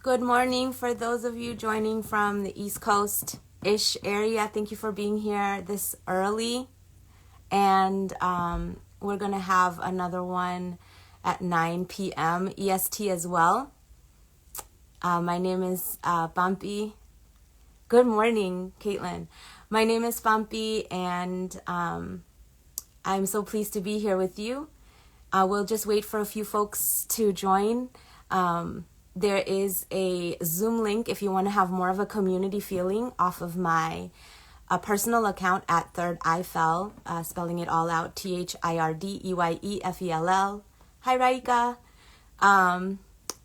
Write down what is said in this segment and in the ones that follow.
Good morning for those of you joining from the East Coast-ish area. Thank you for being here this early. And we're going to have another one at 9 p.m. EST as well. My name is Bumpy. Good morning, Caitlin. My name is Bumpy, and I'm so pleased to be here with you. We'll just wait for a few folks to join. There is a Zoom link if you want to have more of a community feeling off of my personal account at Third Eye Fell, spelling it all out, ThirdEyefell. Hi, Raika.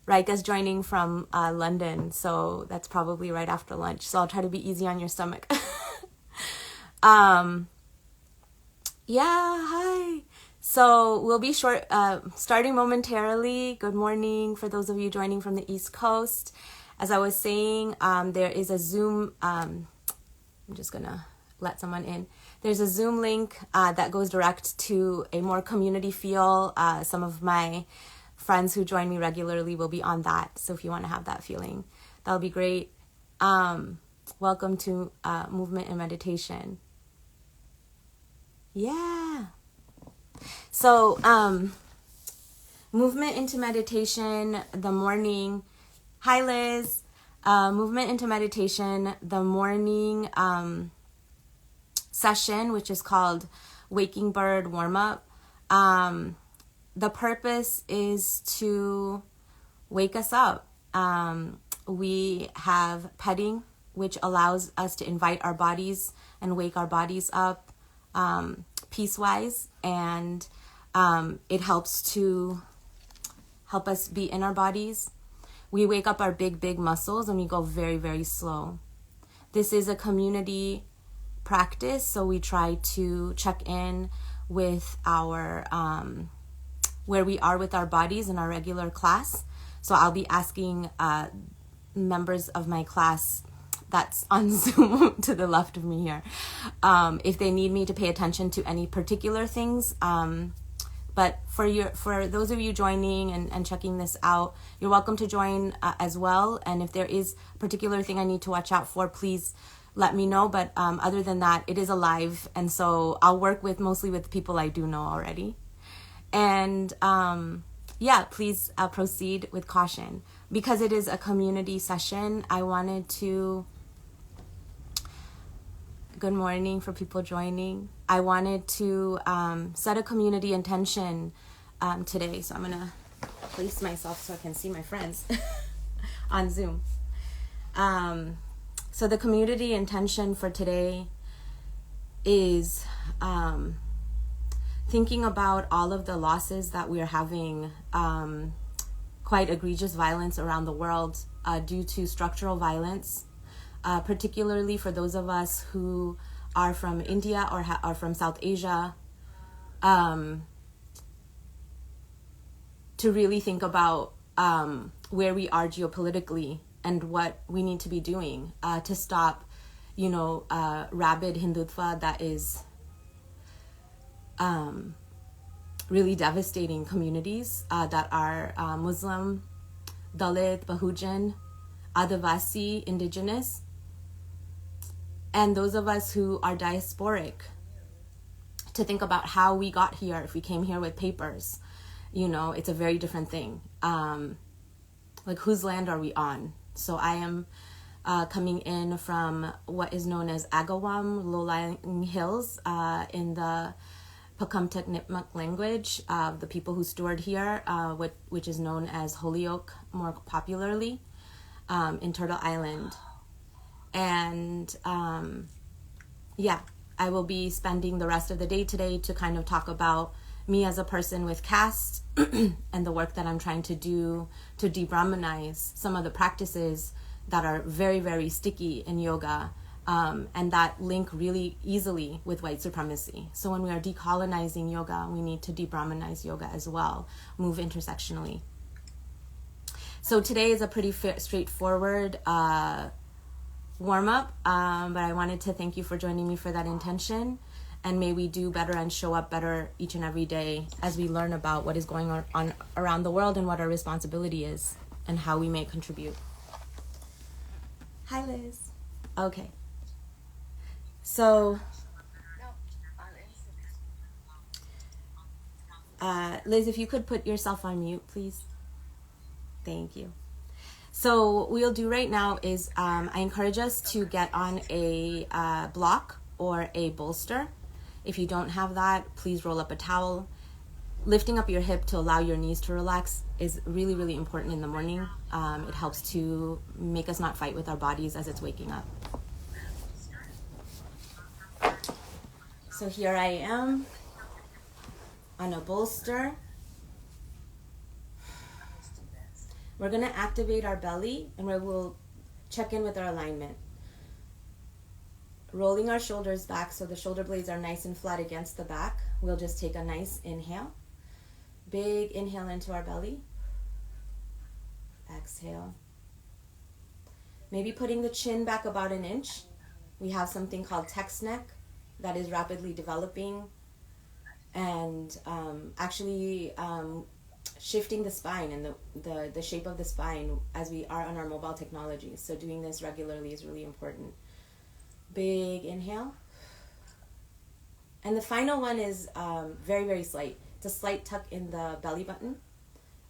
Raika's joining from London, so that's probably right after lunch. So I'll try to be easy on your stomach. Yeah, hi. So we'll be starting momentarily. Good morning for those of you joining from the East Coast. As I was saying, there is a Zoom, I'm just gonna let someone in. There's a Zoom link that goes direct to a more community feel. Some of my friends who join me regularly will be on that. So if you want to have that feeling, that'll be great. Welcome to Movement and Meditation. Yeah. So, movement into meditation, the morning. Hi, Liz. Movement into meditation, the morning session, which is called Waking Bird Warm-Up. The purpose is to wake us up. We have petting, which allows us to invite our bodies and wake our bodies up piecewise, and it helps us be in our bodies. We wake up our big muscles and we go very, very slow. This is a community practice, so we try to check in with our where we are with our bodies in our regular class. So I'll be asking members of my class that's on Zoom to the left of me here, if they need me to pay attention to any particular things. But for those of you joining and checking this out, you're welcome to join as well. And if there is a particular thing I need to watch out for, please let me know. But other than that, it is alive. And so I'll work mostly with people I do know already. And yeah, please proceed with caution. Because it is a community session, I wanted to... Good morning for people joining. I wanted to set a community intention today. So I'm going to place myself so I can see my friends on Zoom. So the community intention for today is thinking about all of the losses that we are having, quite egregious violence around the world due to structural violence. Particularly for those of us who are from India or from South Asia, to really think about where we are geopolitically and what we need to be doing to stop, rabid Hindutva that is really devastating communities that are Muslim, Dalit, Bahujan, Adivasi, indigenous, and those of us who are diasporic, to think about how we got here. If we came here with papers, it's a very different thing. Like, whose land are we on? So I am coming in from what is known as Agawam, low-lying hills, in the Pakumtuk Nipmuc language, the people who steward here, which is known as Holyoke more popularly, in Turtle Island. And yeah, I will be spending the rest of the day today to kind of talk about me as a person with caste and the work that I'm trying to do to de-Brahmanize some of the practices that are very, very sticky in yoga, and that link really easily with white supremacy. So when we are decolonizing yoga, we need to de-Brahmanize yoga as well, move intersectionally. So today is a pretty straightforward warm-up, but I wanted to thank you for joining me for that intention, and may we do better and show up better each and every day as we learn about what is going on around the world and what our responsibility is and how we may contribute. Hi, Liz. Okay. So, Liz, if you could put yourself on mute, please. Thank you. So what we'll do right now is I encourage us to get on a block or a bolster. If you don't have that, please roll up a towel. Lifting up your hip to allow your knees to relax is really, really important in the morning. It helps to make us not fight with our bodies as it's waking up. So here I am on a bolster. We're going to activate our belly and we'll check in with our alignment. Rolling our shoulders back so the shoulder blades are nice and flat against the back. We'll just take a nice inhale. Big inhale into our belly. Exhale. Maybe putting the chin back about an inch. We have something called text neck that is rapidly developing and actually shifting the spine and the shape of the spine as we are on our mobile technologies. So doing this regularly is really important. Big inhale. And the final one is very, very slight. It's a slight tuck in the belly button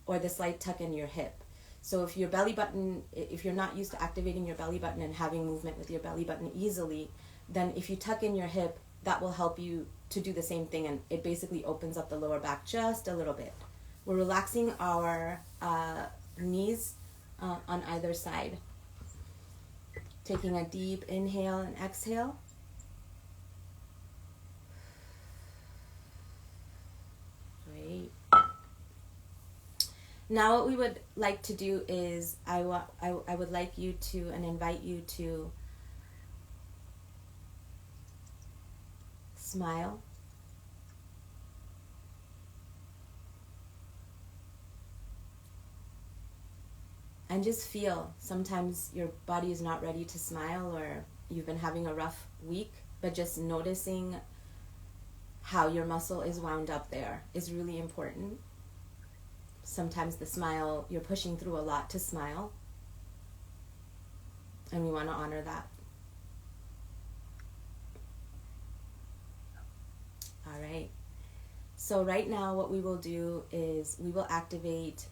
or the slight tuck in your hip. So if your belly button, if you're not used to activating your belly button and having movement with your belly button easily, then if you tuck in your hip, that will help you to do the same thing, and it basically opens up the lower back just a little bit. We're relaxing our knees on either side. Taking a deep inhale and exhale. Great. Now what we would like to do is I would like you to and invite you to smile. And just feel, sometimes your body is not ready to smile or you've been having a rough week, but just noticing how your muscle is wound up there is really important. Sometimes the smile, you're pushing through a lot to smile, and we want to honor that. All right. So right now what we will do is we will activate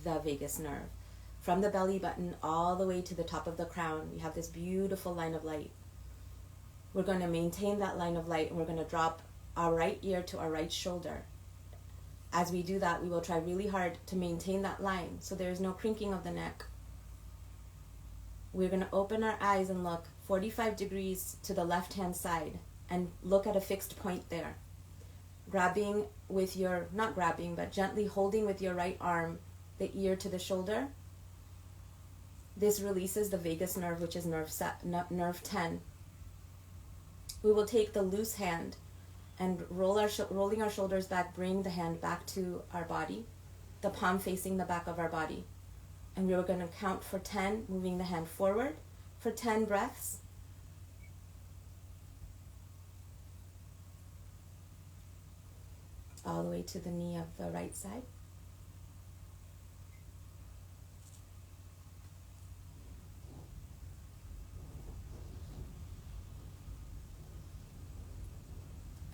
the vagus nerve. From the belly button all the way to the top of the crown, we have this beautiful line of light. We're going to maintain that line of light and we're going to drop our right ear to our right shoulder. As we do that, we will try really hard to maintain that line so there is no crinking of the neck. We're going to open our eyes and look 45 degrees to the left-hand side and look at a fixed point there. Grabbing with your, not grabbing, but gently holding with your right arm the ear to the shoulder. This releases the vagus nerve, which is nerve 10. We will take the loose hand and rolling our shoulders back, bring the hand back to our body, the palm facing the back of our body. And we are going to count for 10, moving the hand forward for 10 breaths. All the way to the knee of the right side.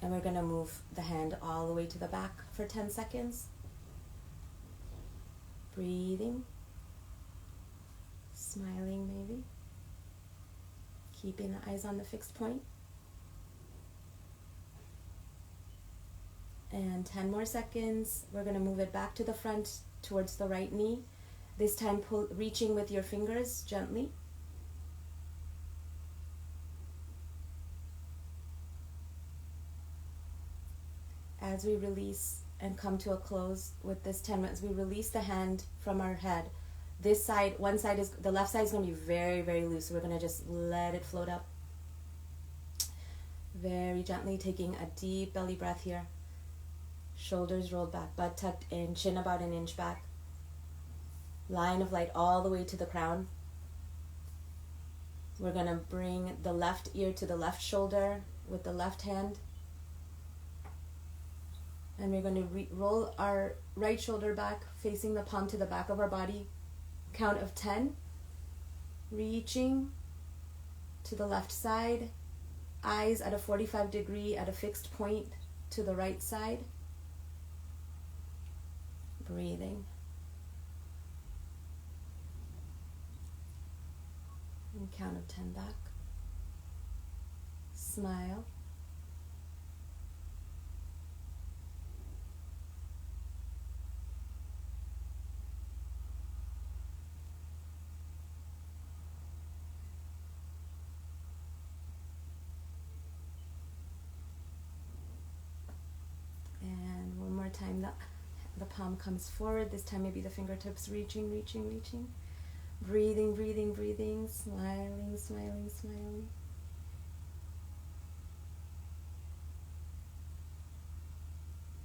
And we're going to move the hand all the way to the back for 10 seconds. Breathing. Smiling maybe. Keeping the eyes on the fixed point. And 10 more seconds. We're going to move it back to the front towards the right knee. This time reaching with your fingers gently. As we release and come to a close with this 10 minutes, we release the hand from our head. This side, one side is, the left side is going to be very, very loose. So we're going to just let it float up. Very gently, taking a deep belly breath here. Shoulders rolled back, butt tucked in, chin about an inch back. Line of light all the way to the crown. We're going to bring the left ear to the left shoulder with the left hand. And we're going to roll our right shoulder back, facing the palm to the back of our body. Count of 10. Reaching to the left side. Eyes at a 45 degree at a fixed point to the right side. Breathing. And count of 10 back. Smile. And one more time, the palm comes forward. This time maybe the fingertips reaching. Breathing, smiling.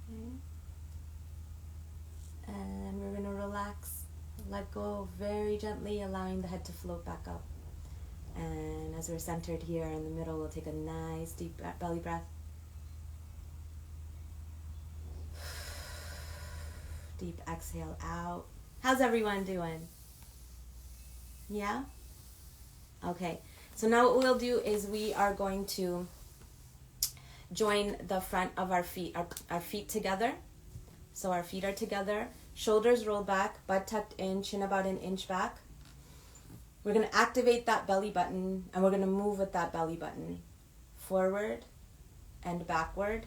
Okay. And we're going to relax, let go very gently, allowing the head to float back up. And as we're centered here in the middle, we'll take a nice deep belly breath. Deep exhale out. How's everyone doing? Yeah? Okay. So now what we'll do is we are going to join the front of our feet, our feet together. So our feet are together, shoulders rolled back, butt tucked in, chin about an inch back. We're going to activate that belly button, and we're going to move with that belly button forward and backward.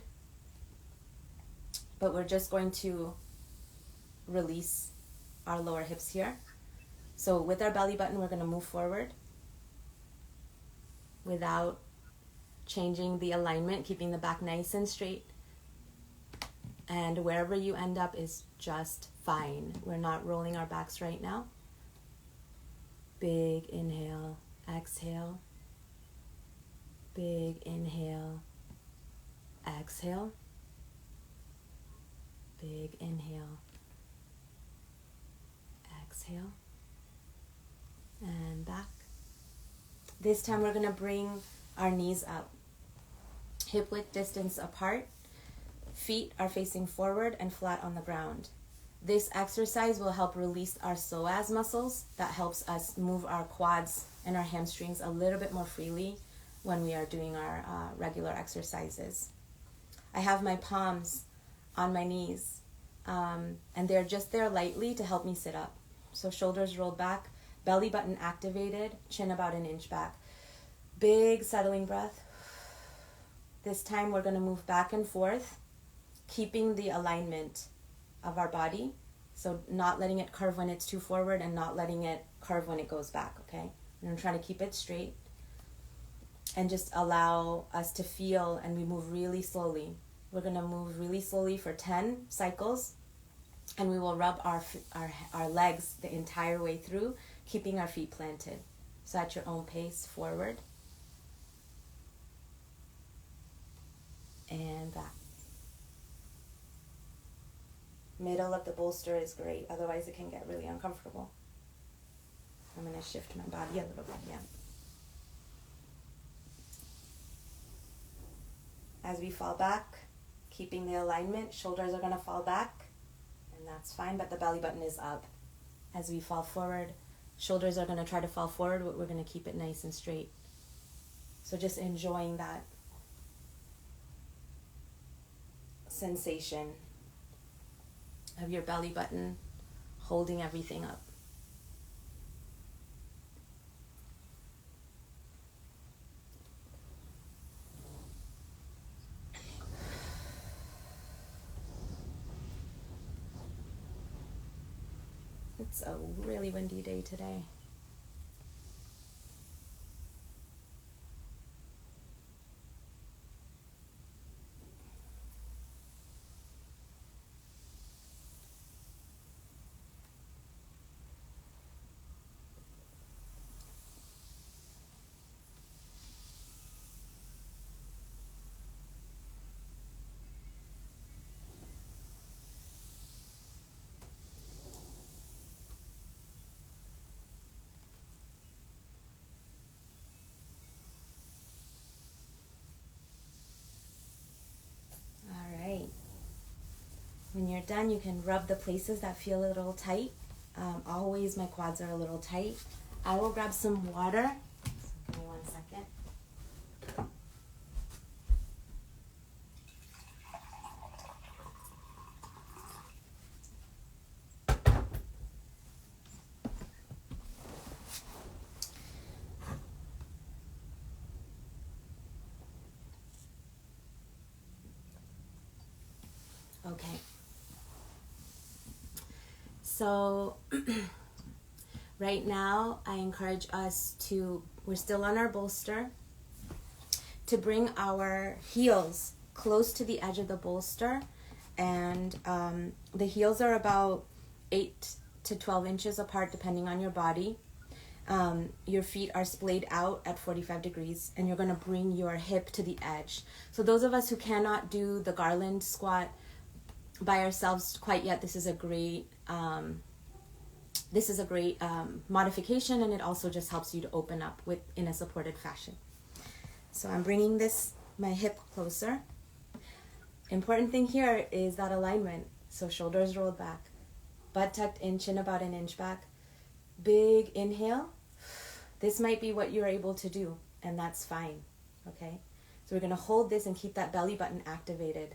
But we're just going to release our lower hips here. So with our belly button, we're going to move forward without changing the alignment, keeping the back nice and straight. And wherever you end up is just fine. We're not rolling our backs right now. Big inhale, exhale. Big inhale, exhale. Big inhale, exhale. And back. This time we're going to bring our knees up. Hip width distance apart. Feet are facing forward and flat on the ground. This exercise will help release our psoas muscles. That helps us move our quads and our hamstrings a little bit more freely when we are doing our regular exercises. I have my palms on my knees, and they're just there lightly to help me sit up. So shoulders rolled back, belly button activated, chin about an inch back. Big settling breath. This time we're going to move back and forth, keeping the alignment of our body. So not letting it curve when it's too forward and not letting it curve when it goes back, okay? And I'm trying to keep it straight and just allow us to feel, and we move really slowly. We're going to move really slowly for 10 cycles, and we will rub our legs the entire way through, keeping our feet planted. So at your own pace, forward and back. Middle of the bolster is great, otherwise it can get really uncomfortable. I'm going to shift my body a little bit, yeah. As we fall back, keeping the alignment, shoulders are going to fall back, and that's fine, but the belly button is up. As we fall forward, shoulders are going to try to fall forward, but we're going to keep it nice and straight. So just enjoying that sensation of your belly button holding everything up. It's a really windy day today. When you're done, you can rub the places that feel a little tight. Always my quads are a little tight. I will grab some water. So give me 1 second. So right now, I encourage us to, we're still on our bolster, to bring our heels close to the edge of the bolster. And the heels are about 8 to 12 inches apart, depending on your body. Your feet are splayed out at 45 degrees, and you're going to bring your hip to the edge. So those of us who cannot do the garland squat by ourselves quite yet, this is a great modification, and it also just helps you to open up in a supported fashion. So I'm bringing my hip closer. Important thing here is that alignment. So shoulders rolled back, butt tucked in, chin about an inch back. Big inhale. This might be what you're able to do, and that's fine, okay? So we're going to hold this and keep that belly button activated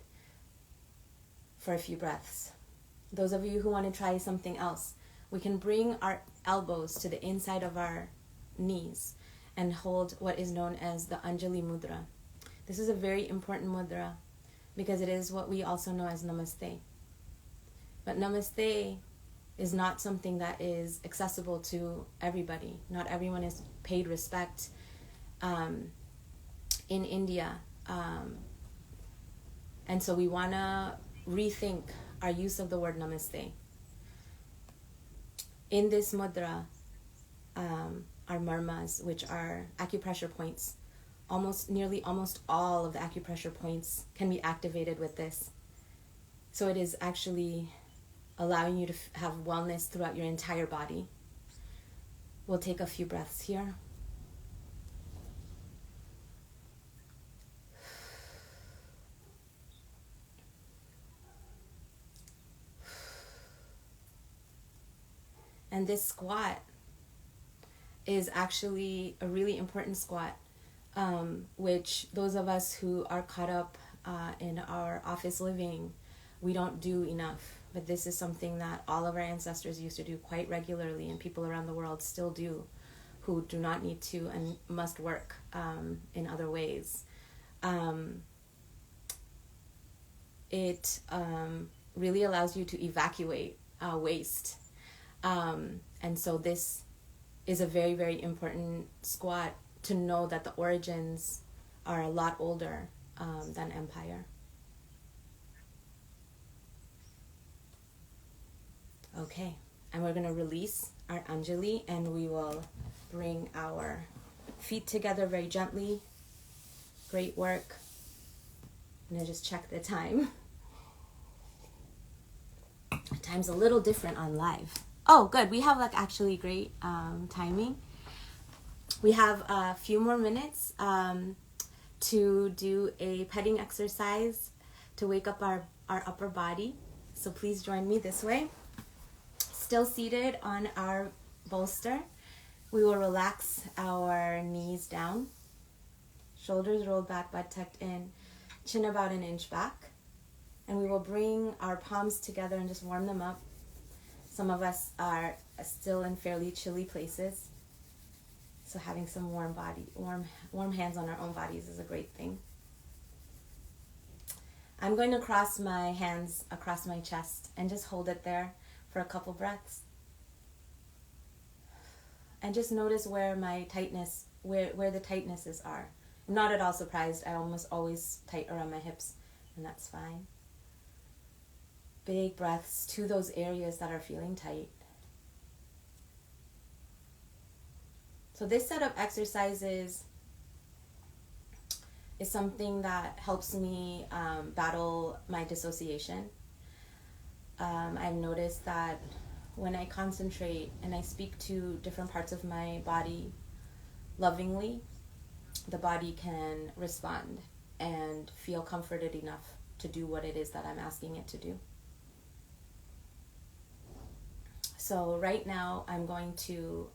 for a few breaths. Those of you who want to try something else, we can bring our elbows to the inside of our knees and hold what is known as the Anjali Mudra. This is a very important mudra because it is what we also know as Namaste. But Namaste is not something that is accessible to everybody. Not everyone is paid respect in India. And so we want to rethink our use of the word Namaste. In this mudra, our marmas, which are acupressure points, nearly almost all of the acupressure points can be activated with this. So it is actually allowing you to have wellness throughout your entire body. We'll take a few breaths here. And this squat is actually a really important squat, which those of us who are caught up in our office living, we don't do enough. But this is something that all of our ancestors used to do quite regularly, and people around the world still do, who do not need to and must work in other ways. It really allows you to evacuate waste. And so this is a very, very important squat to know that the origins are a lot older than empire. Okay, and we're going to release our Anjali, and we will bring our feet together very gently. Great work. I'm going to just check the time. Time's a little different on live. Oh, good. We have actually great timing. We have a few more minutes to do a petting exercise to wake up our upper body. So please join me this way. Still seated on our bolster. We will relax our knees down. Shoulders rolled back, butt tucked in, chin about an inch back. And we will bring our palms together and just warm them up. Some of us are still in fairly chilly places. So having some warm hands on our own bodies is a great thing. I'm going to cross my hands across my chest and just hold it there for a couple breaths. And just notice where my tightness, where the tightnesses are. I'm not at all surprised. I almost always tight around my hips, and that's fine. Big breaths to those areas that are feeling tight. So this set of exercises is something that helps me battle my dissociation. I've noticed that when I concentrate and I speak to different parts of my body lovingly, the body can respond and feel comforted enough to do what it is that I'm asking it to do. So right now I'm going to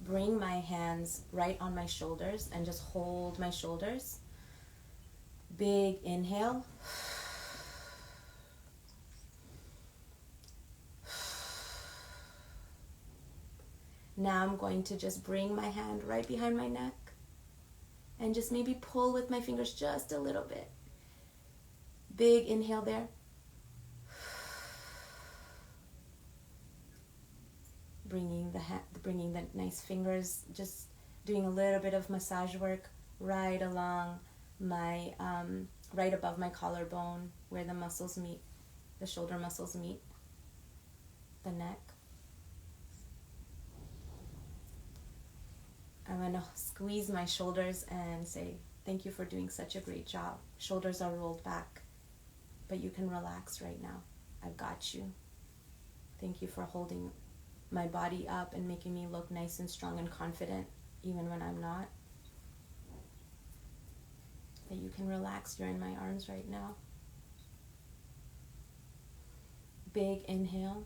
bring my hands right on my shoulders and just hold my shoulders. Big inhale. Now I'm going to just bring my hand right behind my neck and just maybe pull with my fingers just a little bit. Big inhale there. bringing the nice fingers, just doing a little bit of massage work right along my, right above my collarbone where the muscles meet, the shoulder muscles meet the neck. I'm going to squeeze my shoulders and say, thank you for doing such a great job. Shoulders are rolled back, but you can relax right now. I've got you. Thank you for holding my body up and making me look nice and strong and confident, even when I'm not. That you can relax. You're in my arms right now. Big inhale.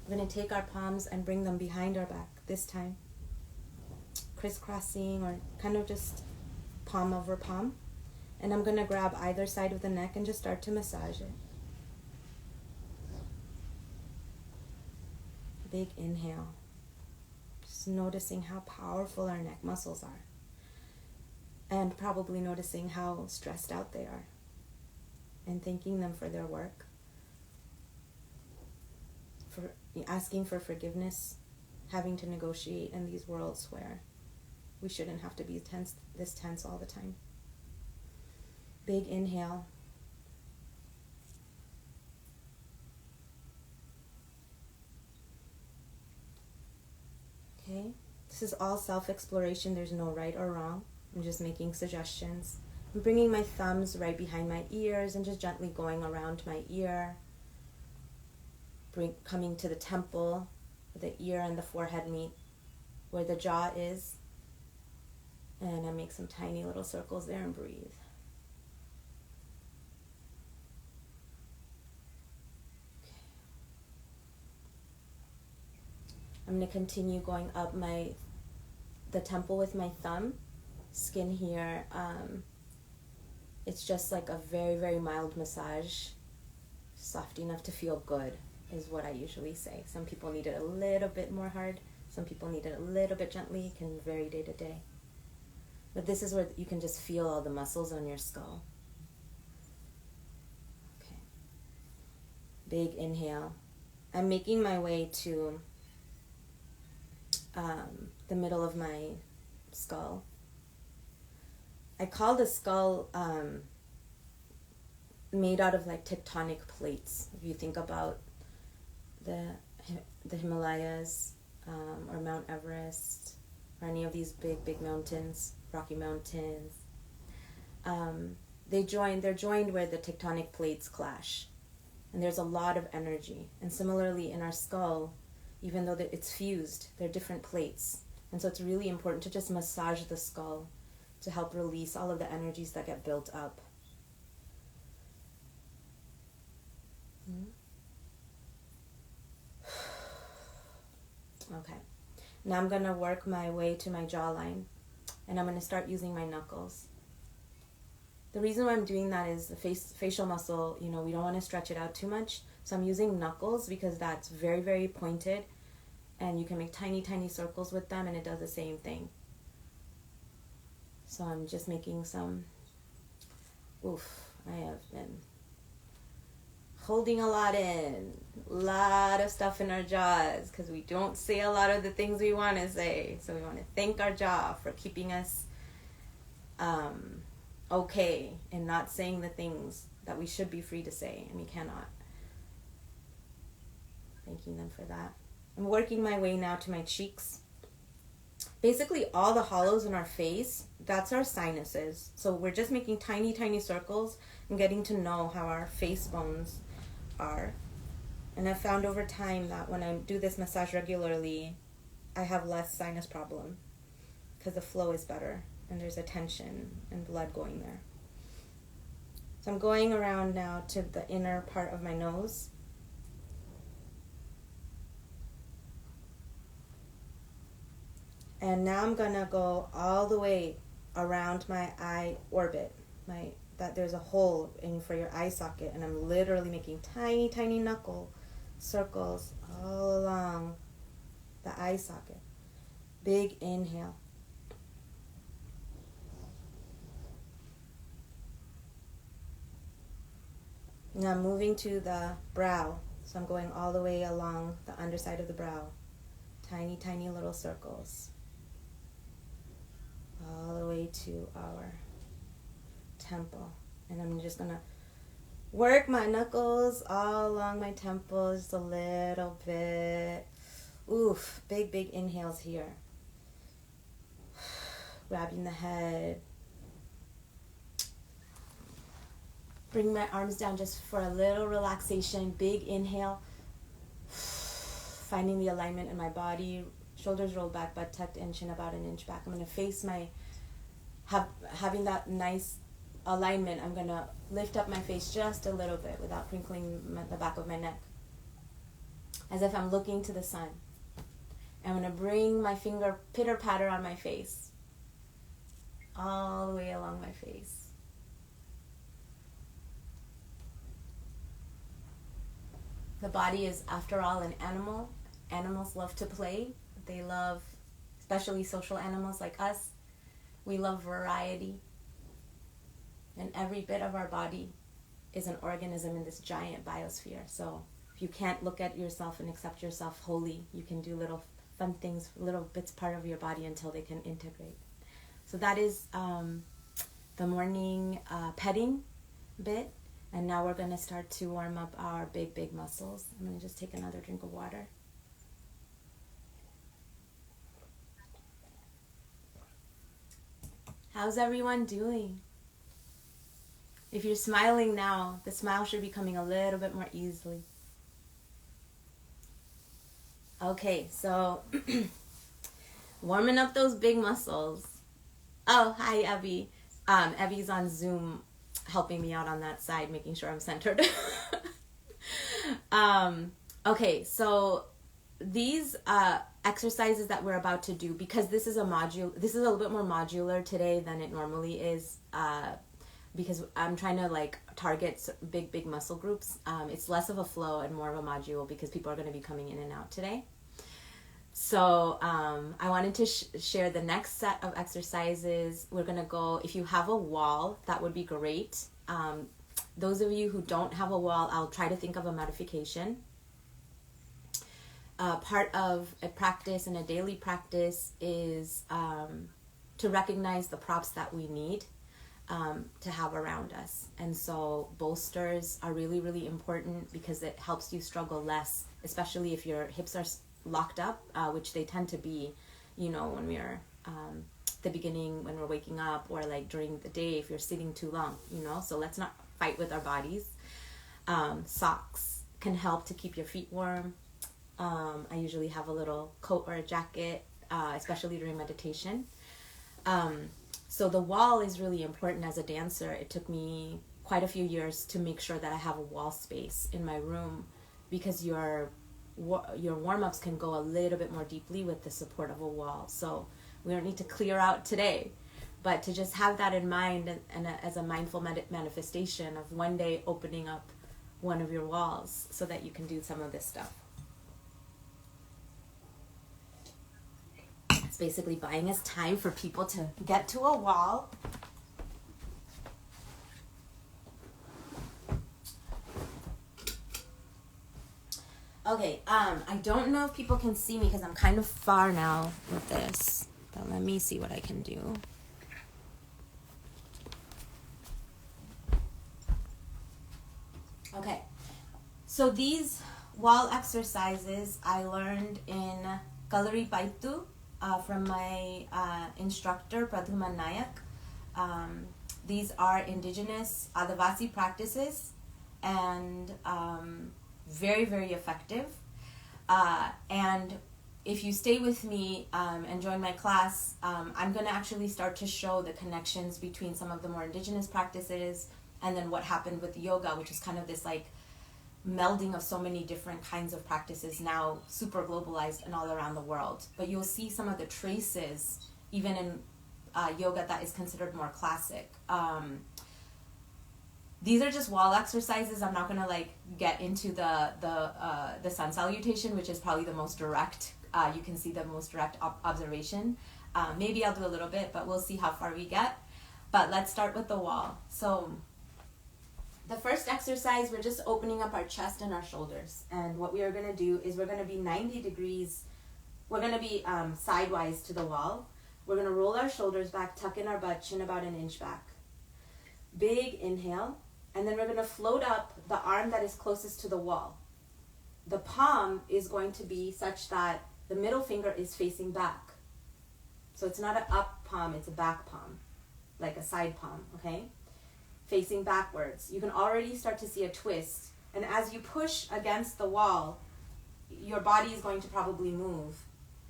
We're going to take our palms and bring them behind our back this time. Crisscrossing, or kind of just palm over palm. And I'm going to grab either side of the neck and just start to massage it. Big inhale. Just noticing how powerful our neck muscles are. And probably noticing how stressed out they are. And thanking them for their work. For asking for forgiveness. Having to negotiate in these worlds where we shouldn't have to be this tense all the time. Big inhale. Okay, this is all self-exploration. There's no right or wrong. I'm just making suggestions. I'm bringing my thumbs right behind my ears and just gently going around my ear. Coming to the temple, where the ear and the forehead meet, where the jaw is. And I make some tiny little circles there and breathe. I'm going to continue going up the temple with my thumb. Skin here, it's just like a very, very mild massage. Soft enough to feel good is what I usually say. Some people need it a little bit more hard. Some people need it a little bit gently. It can vary day to day. But this is where you can just feel all the muscles on your skull. Okay. Big inhale. I'm making my way to the middle of my skull. I call the skull made out of like tectonic plates. If you think about the Himalayas or Mount Everest or any of these big mountains, Rocky Mountains, they're joined where the tectonic plates clash, and there's a lot of energy. And similarly in our skull, even though it's fused, they're different plates. And so it's really important to just massage the skull to help release all of the energies that get built up. Okay. Now I'm going to work my way to my jawline, and I'm going to start using my knuckles. The reason why I'm doing that is the facial muscle, we don't want to stretch it out too much. So I'm using knuckles because that's very, very pointed, and you can make tiny, tiny circles with them, and it does the same thing. So I'm just making some, I have been holding a lot of stuff in our jaws because we don't say a lot of the things we want to say. So we want to thank our jaw for keeping us okay and not saying the things that we should be free to say and we cannot. Thanking them for that. I'm working my way now to my cheeks. Basically all the hollows in our face, that's our sinuses. So we're just making tiny, tiny circles and getting to know how our face bones are. And I've found over time that when I do this massage regularly, I have less sinus problem because the flow is better and there's a tension and blood going there. So I'm going around now to the inner part of my nose. And now I'm gonna go all the way around my eye orbit, that there's a hole for your eye socket, and I'm literally making tiny, tiny knuckle circles all along the eye socket. Big inhale. Now moving to the brow. So I'm going all the way along the underside of the brow. Tiny, tiny little circles. All the way to our temple. And I'm just going to work my knuckles all along my temple just a little bit. Oof, big, big inhales here. Grabbing the head. Bring my arms down just for a little relaxation. Big inhale. Finding the alignment in my body. Shoulders rolled back, butt tucked in, chin about an inch back. I'm going to face having that nice alignment. I'm going to lift up my face just a little bit without crinkling the back of my neck. As if I'm looking to the sun. I'm going to bring my finger pitter-patter on my face. All the way along my face. The body is, after all, an animal. Animals love to play. They love, especially social animals like us, we love variety. And every bit of our body is an organism in this giant biosphere. So if you can't look at yourself and accept yourself wholly, you can do little fun things, little bits part of your body until they can integrate. So that is the morning petting bit. And now we're going to start to warm up our big, big muscles. I'm going to just take another drink of water. How's everyone doing? If you're smiling now, the smile should be coming a little bit more easily. Okay, so warming up those big muscles. Oh, hi, Evie. Evie's on Zoom helping me out on that side, making sure I'm centered. Okay, so these exercises that we're about to do, because this is a little bit more modular today than it normally is, because I'm trying to target big muscle groups. It's less of a flow and more of a module because people are going to be coming in and out today. So I wanted to share the next set of exercises. We're going to go, if you have a wall, that would be great. Those of you who don't have a wall, I'll try to think of a modification. Part of a practice and a daily practice is to recognize the props that we need to have around us. And so bolsters are really, really important because it helps you struggle less, especially if your hips are locked up, which they tend to be, when we're the beginning, when we're waking up, or during the day if you're sitting too long, so let's not fight with our bodies. Socks can help to keep your feet warm. I usually have a little coat or a jacket, especially during meditation. So the wall is really important as a dancer. It took me quite a few years to make sure that I have a wall space in my room, because your warm-ups can go a little bit more deeply with the support of a wall. So we don't need to clear out today, but to just have that in mind and as a mindful manifestation of one day opening up one of your walls so that you can do some of this stuff. It's basically buying us time for people to get to a wall. Okay, I don't know if people can see me because I'm kind of far now with this, but let me see what I can do. Okay, so these wall exercises I learned in Gallery Baitu from my instructor, Pradhuman Nayak. These are indigenous Adivasi practices, and very, very effective. And if you stay with me and join my class, I'm going to actually start to show the connections between some of the more indigenous practices and then what happened with yoga, which is kind of this melding of so many different kinds of practices, now super globalized and all around the world. But you'll see some of the traces even in yoga that is considered more classic. These are just wall exercises. I'm not going to get into the sun salutation, which is probably the most direct. You can see the most direct observation. Maybe I'll do a little bit, but we'll see how far we get. But let's start with the wall. So The first exercise, we're just opening up our chest and our shoulders. And what we are going to do is we're going to be 90 degrees. We're going to be sidewise to the wall. We're going to roll our shoulders back, tuck in our butt, chin about an inch back. Big inhale. And then we're going to float up the arm that is closest to the wall. The palm is going to be such that the middle finger is facing back. So it's not an up palm, it's a back palm, like a side palm, okay? Facing backwards. You can already start to see a twist. And as you push against the wall, your body is going to probably move.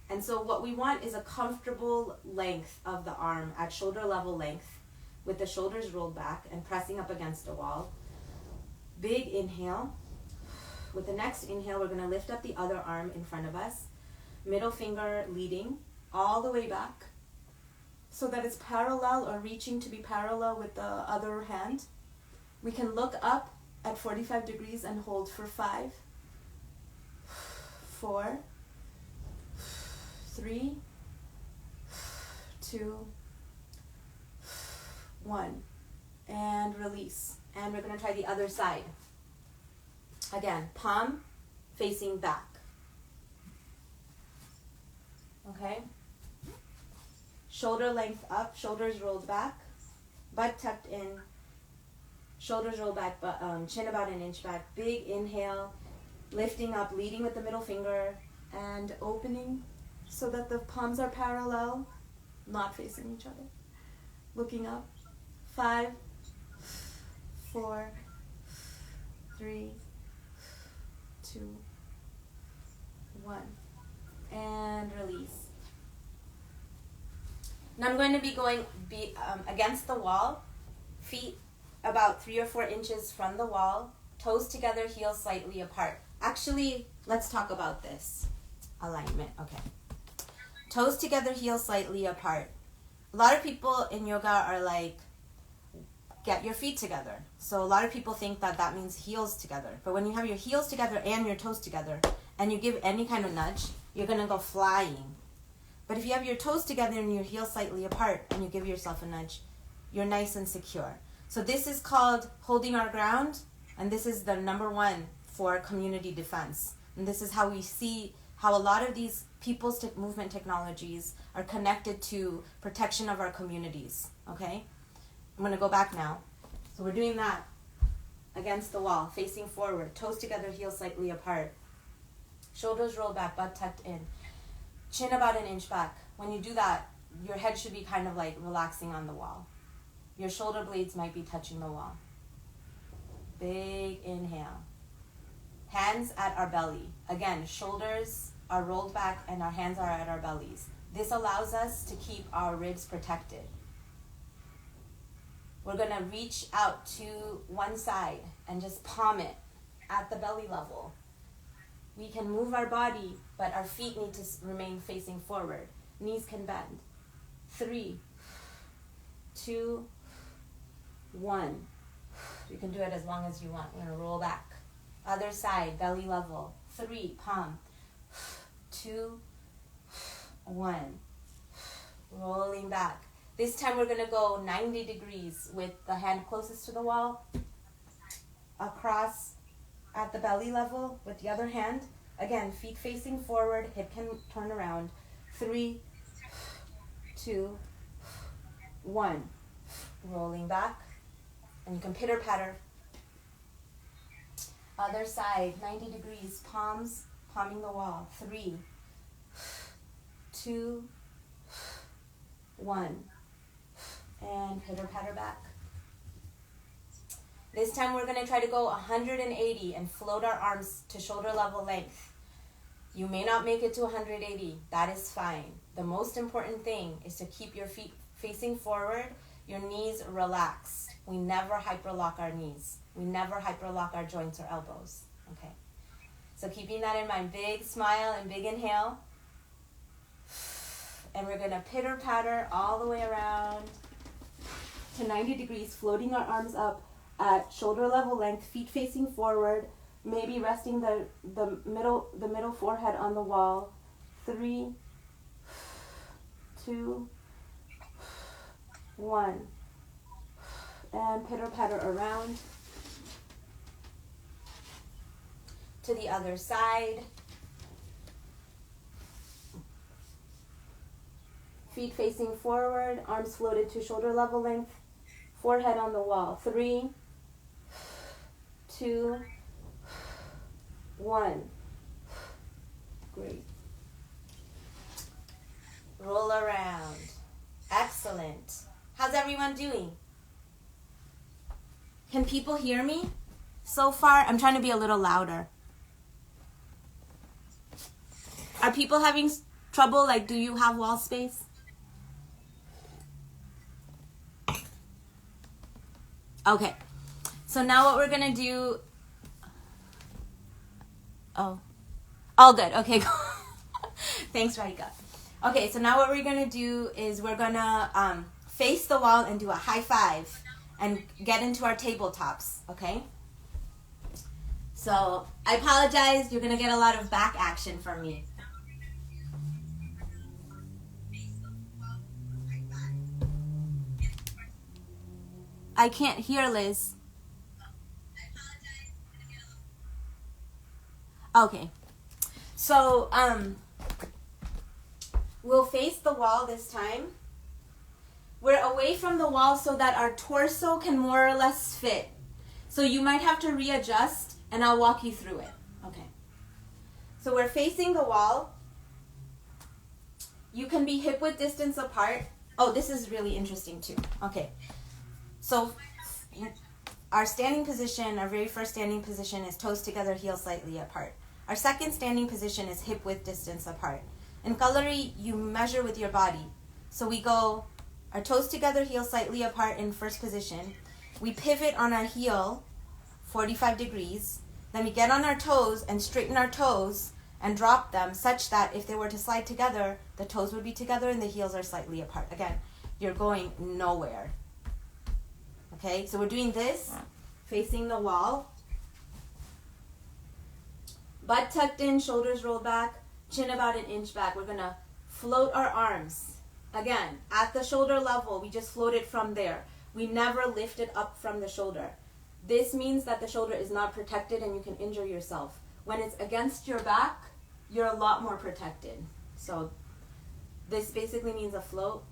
And so what we want is a comfortable length of the arm at shoulder level length with the shoulders rolled back and pressing up against the wall. Big inhale. With the next inhale, we're going to lift up the other arm in front of us. Middle finger leading all the way back so that it's parallel or reaching to be parallel with the other hand. We can look up at 45 degrees and hold for 5, 4, 3, 2, 1. And release. And we're going to try the other side. Again, palm facing back. Okay? Shoulder length up, shoulders rolled back, butt tucked in, shoulders rolled back, but, chin about an inch back. Big inhale, lifting up, leading with the middle finger, and opening so that the palms are parallel, not facing each other. Looking up. 5, 4, 3, 2, 1. And release. Now I'm going to be going against the wall, feet about 3 or 4 inches from the wall, toes together, heels slightly apart. Actually, let's talk about this. Alignment, okay. Toes together, heels slightly apart. A lot of people in yoga are like, get your feet together. So a lot of people think that that means heels together. But when you have your heels together and your toes together, and you give any kind of nudge, you're going to go flying. But if you have your toes together and your heels slightly apart and you give yourself a nudge, you're nice and secure. So this is called holding our ground, and this is the number 1 for community defense. And this is how we see how a lot of these people's movement technologies are connected to protection of our communities, okay? I'm going to go back now. So we're doing that against the wall, facing forward, toes together, heels slightly apart. Shoulders roll back, butt tucked in. Chin about an inch back. When you do that, your head should be kind of like relaxing on the wall. Your shoulder blades might be touching the wall. Big inhale. Hands at our belly. Again, shoulders are rolled back and our hands are at our bellies. This allows us to keep our ribs protected. We're going to reach out to one side and just palm it at the belly level. We can move our body, but our feet need to remain facing forward. Knees can bend. 3, 2, 1. You can do it as long as you want. We're going to roll back. Other side, belly level. 3, palm. 2, 1. Rolling back. This time we're going to go 90 degrees with the hand closest to the wall, across at the belly level with the other hand. Again, feet facing forward, hip can turn around. 3, 2, 1. Rolling back. And you can pitter patter. Other side, 90 degrees, palms palming the wall. 3, 2, 1. And pitter patter back. This time we're going to try to go 180 and float our arms to shoulder level length. You may not make it to 180. That is fine. The most important thing is to keep your feet facing forward, your knees relaxed. We never hyperlock our knees. We never hyperlock our joints or elbows. Okay. So keeping that in mind, big smile and big inhale. And we're going to pitter patter all the way around to 90 degrees, floating our arms up at shoulder level length, feet facing forward, maybe resting the middle forehead on the wall. 3, 2, 1. And pitter patter around. to the other side. Feet facing forward, arms floated to shoulder level length, forehead on the wall. 3, 2, 1. Great. Roll around. Excellent. How's everyone doing? Can people hear me so far? I'm trying to be a little louder. Are people having trouble? Like, do you have wall space? Okay. So now what we're going to do... Oh. All good. Okay. Thanks, Radhika. Okay, so now what we're going to do is we're going to face the wall and do a high five and get into our tabletops, okay? So I apologize. You're going to get a lot of back action from me. I can't hear, Liz. Okay. So, we'll face the wall this time. We're away from the wall so that our torso can more or less fit. So you might have to readjust, and I'll walk you through it. Okay. So we're facing the wall. You can be hip width distance apart. Oh, this is really interesting too. Okay. So our standing position, our very first standing position is toes together, heels slightly apart. Our second standing position is hip width distance apart. In Kalari, you measure with your body. So we go our toes together, heels slightly apart in first position. We pivot on our heel 45 degrees. Then we get on our toes and straighten our toes and drop them such that if they were to slide together, the toes would be together and the heels are slightly apart. Again, you're going nowhere. Okay, so we're doing this, facing the wall. Butt tucked in, shoulders rolled back, chin about an inch back. We're going to float our arms. Again, at the shoulder level, we just float it from there. We never lift it up from the shoulder. This means that the shoulder is not protected and you can injure yourself. When it's against your back, you're a lot more protected. So this basically means a float.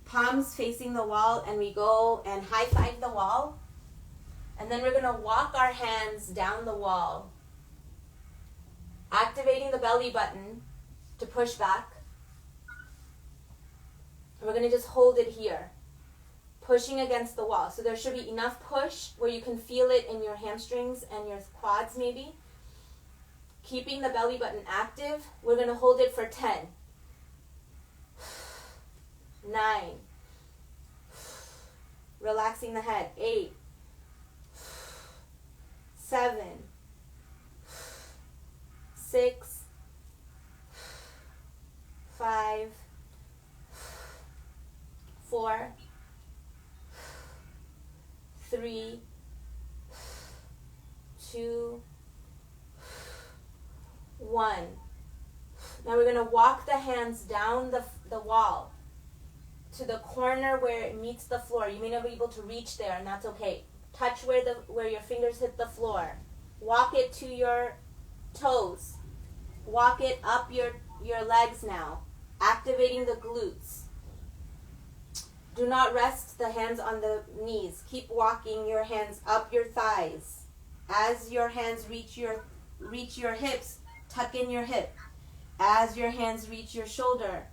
Palms facing the wall, and we go and high five the wall. And then we're going to walk our hands down the wall, activating the belly button to push back. And we're going to just hold it here, pushing against the wall. So there should be enough push where you can feel it in your hamstrings and your quads maybe. Keeping the belly button active, we're going to hold it for 10. 9. Relaxing the head. 8. 7. 6. 5. 4. 3. 2. 1. Now we're going to walk the hands down the wall to the corner where it meets the floor. You may not be able to reach there, and that's okay. Touch where your fingers hit the floor. Walk it to your toes. Walk it up your legs now, activating the glutes. Do not rest the hands on the knees. Keep walking your hands up your thighs. As your hands reach your hips, tuck in your hip. As your hands reach your shoulder,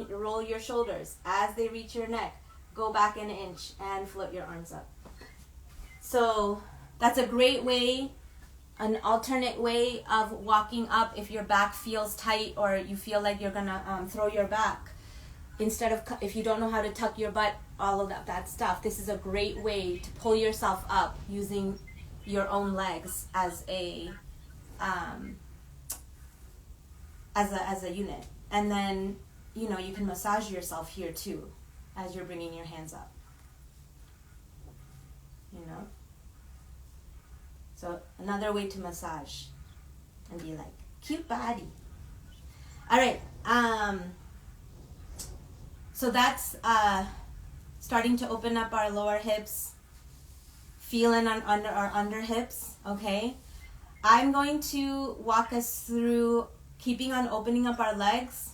roll your shoulders. As they reach your neck, go back an inch and float your arms up. So that's a great way, an alternate way of walking up if your back feels tight or you feel like you're gonna throw your back. Instead of, if you don't know how to tuck your butt, all of that stuff, this is a great way to pull yourself up using your own legs as a unit. And then, you can massage yourself here too as you're bringing your hands up. So another way to massage and be like, cute body. All right. So that's starting to open up our lower hips, feeling on our under hips, okay? I'm going to walk us through keeping on opening up our legs.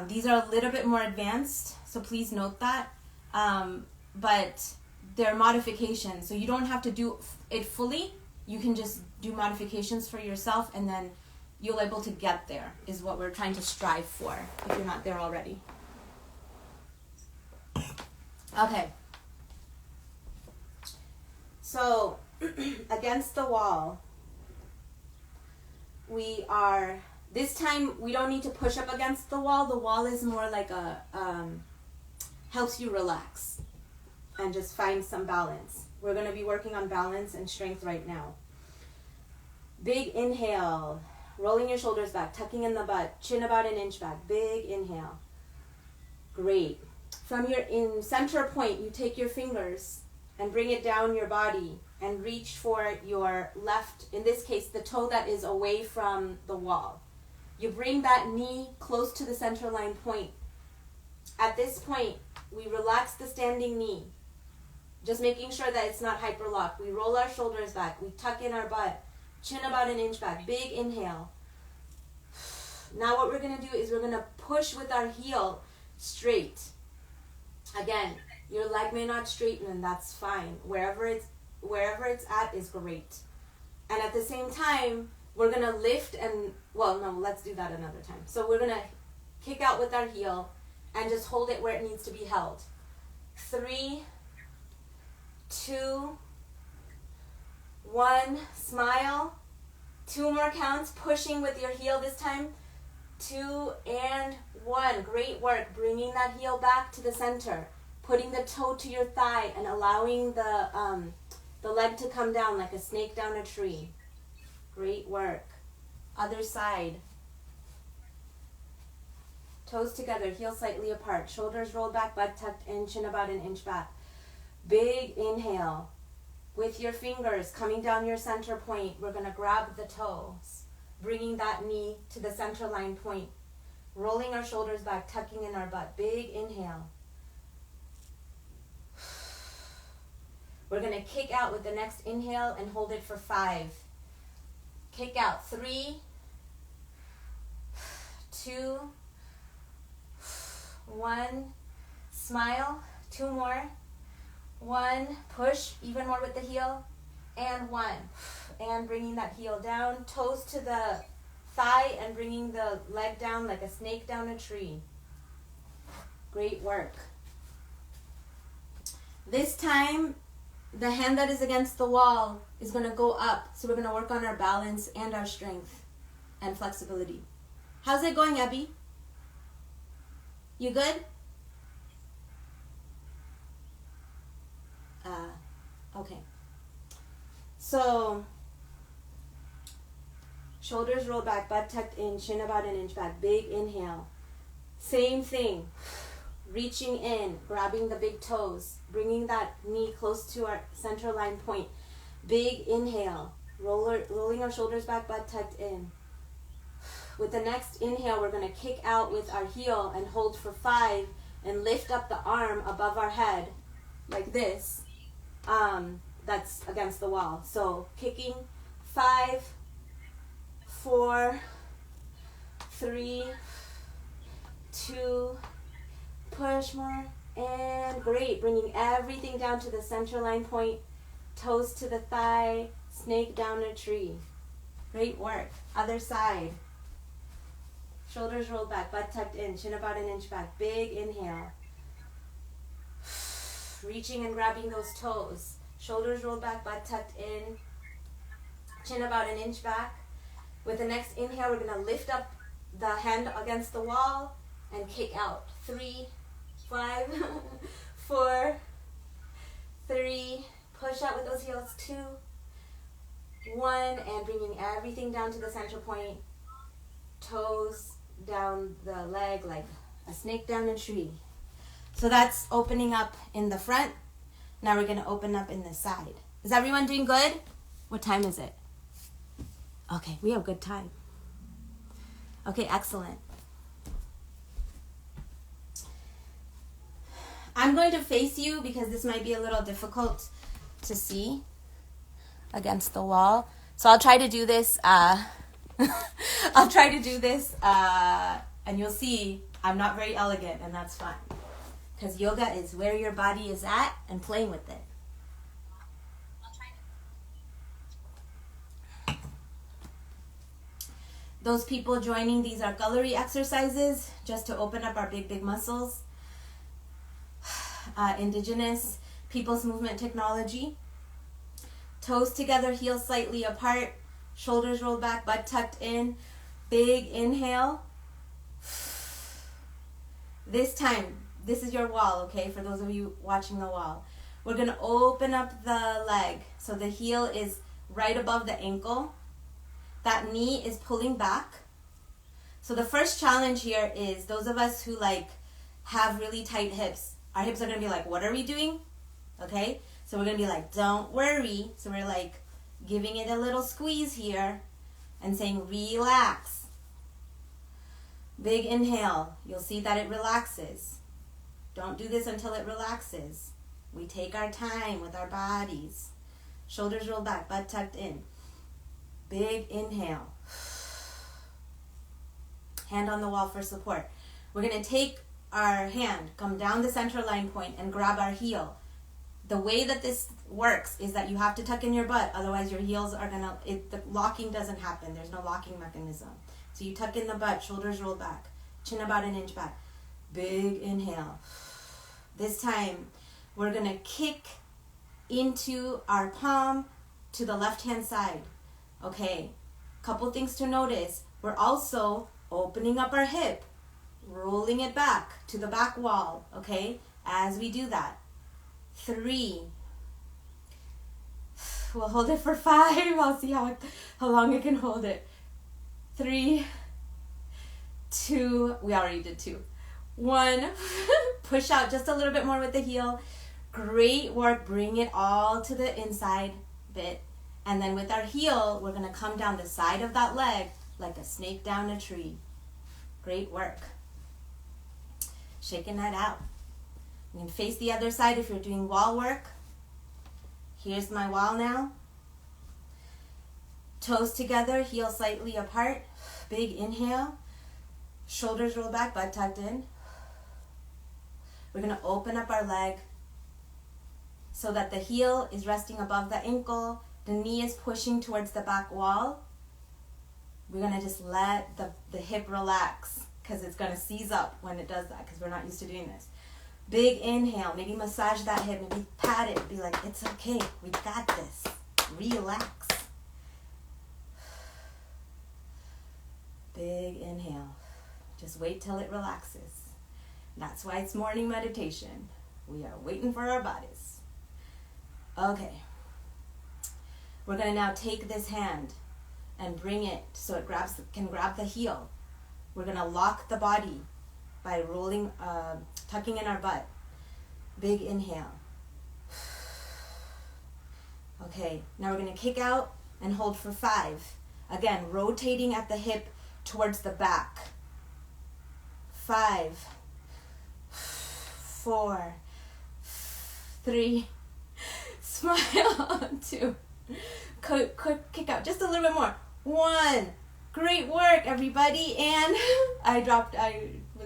These are a little bit more advanced, so please note that. But they're modifications, so you don't have to do it fully. You can just do modifications for yourself, and then you'll able to get there, is what we're trying to strive for, if you're not there already. Okay. So, against the wall, we are, this time we don't need to push up against the wall. The wall is more like a, helps you relax and just find some balance. We're going to be working on balance and strength right now. Big inhale, rolling your shoulders back, tucking in the butt, chin about an inch back. Big inhale. Great. From your in center point, you take your fingers and bring it down your body and reach for your left, in this case, the toe that is away from the wall. You bring that knee close to the center line point. At this point, we relax the standing knee, just making sure that it's not hyperlocked. We roll our shoulders back. We tuck in our butt, chin about an inch back. Big inhale. Now what we're going to do is we're going to push with our heel straight. Again, your leg may not straighten, and that's fine. Wherever it's at is great. And at the same time, we're going to lift and, well, no, let's do that another time. So we're going to kick out with our heel and just hold it where it needs to be held. 3, 2, 1, smile. 2 more counts, pushing with your heel this time. 2 and 1. Great work. Bringing that heel back to the center. Putting the toe to your thigh and allowing the leg to come down like a snake down a tree. Great work. Other side. Toes together, heels slightly apart. Shoulders rolled back, butt tucked in, chin about an inch back. Big inhale. With your fingers coming down your center point, we're going to grab the toes, bringing that knee to the center line point. Rolling our shoulders back, tucking in our butt. Big inhale. We're going to kick out with the next inhale and hold it for 5. Kick out. 3, 2, 1. Smile. 2 more. 1. Push even more with the heel. And 1. And bringing that heel down. Toes to the thigh and bringing the leg down like a snake down a tree. Great work. This time, the hand that is against the wall is going to go up. So we're going to work on our balance and our strength and flexibility. How's it going, Abby? You good? Okay. So, shoulders roll back, butt tucked in, chin about an inch back. Big inhale. Same thing. Reaching in, grabbing the big toes, bringing that knee close to our center line point. Big inhale, rolling our shoulders back, butt tucked in. With the next inhale, we're going to kick out with our heel and hold for 5 and lift up the arm above our head like this. That's against the wall. So kicking 5, 4, 3, 2, push more, and great. Bringing everything down to the center line point, toes to the thigh, snake down a tree. Great work. Other side. Shoulders rolled back, butt tucked in, chin about an inch back. Big inhale. Reaching and grabbing those toes. Shoulders rolled back, butt tucked in, chin about an inch back. With the next inhale, we're going to lift up the hand against the wall and kick out. 3, 5, 4, 3, push out with those heels. 2, 1, and bringing everything down to the center point. Toes down the leg like a snake down a tree. So that's opening up in the front. Now we're going to open up in the side. Is everyone doing good? What time is it? Okay, we have good time. Okay, excellent. I'm going to face you because this might be a little difficult to see against the wall. So I'll try to do this. I'll try to do this, and you'll see I'm not very elegant, and that's fine. Because yoga is where your body is at and playing with it. Those people joining, these are gallery exercises just to open up our big muscles. Indigenous People's Movement technology. Toes together, heels slightly apart, shoulders rolled back, butt tucked in. Big inhale. This time, this is your wall, okay, for those of you watching the wall. We're going to open up the leg. So the heel is right above the ankle. That knee is pulling back. So the first challenge here is those of us who have really tight hips. Our hips are going to be like, what are we doing? Okay? So we're going to be like, don't worry. So we're giving it a little squeeze here and saying, relax. Big inhale. You'll see that it relaxes. Don't do this until it relaxes. We take our time with our bodies. Shoulders rolled back, butt tucked in. Big inhale. Hand on the wall for support. We're going to take our hand, come down the center line point, and grab our heel. The way that this works is that you have to tuck in your butt, otherwise your heels are going to, the locking doesn't happen. There's no locking mechanism. So you tuck in the butt, shoulders rolled back, chin about an inch back. Big inhale. This time, we're going to kick into our palm to the left-hand side. Okay, couple things to notice. We're also opening up our hip, rolling it back to the back wall, okay, as we do that. 3. We'll hold it for 5. I'll see how long I can hold it. 3, 2, we already did 2. 1, push out just a little bit more with the heel. Great work, bring it all to the inside bit. And then with our heel, we're going to come down the side of that leg like a snake down a tree. Great work. Shaking that out. You can face the other side if you're doing wall work. Here's my wall now. Toes together, heels slightly apart. Big inhale. Shoulders roll back, butt tucked in. We're going to open up our leg so that the heel is resting above the ankle. The knee is pushing towards the back wall. We're going to just let the hip relax because it's going to seize up when it does that because we're not used to doing this. Big inhale. Maybe massage that hip. Maybe pat it. Be like, it's okay. We got this. Relax. Big inhale. Just wait till it relaxes. That's why it's morning meditation. We are waiting for our bodies. Okay. We're going to now take this hand and bring it so it can grab the heel. We're going to lock the body by rolling, tucking in our butt. Big inhale. Okay, now we're going to kick out and hold for 5. Again, rotating at the hip towards the back. 5, 4, 3, smile, 2, quick kick out, just a little bit more, 1, great work everybody, and I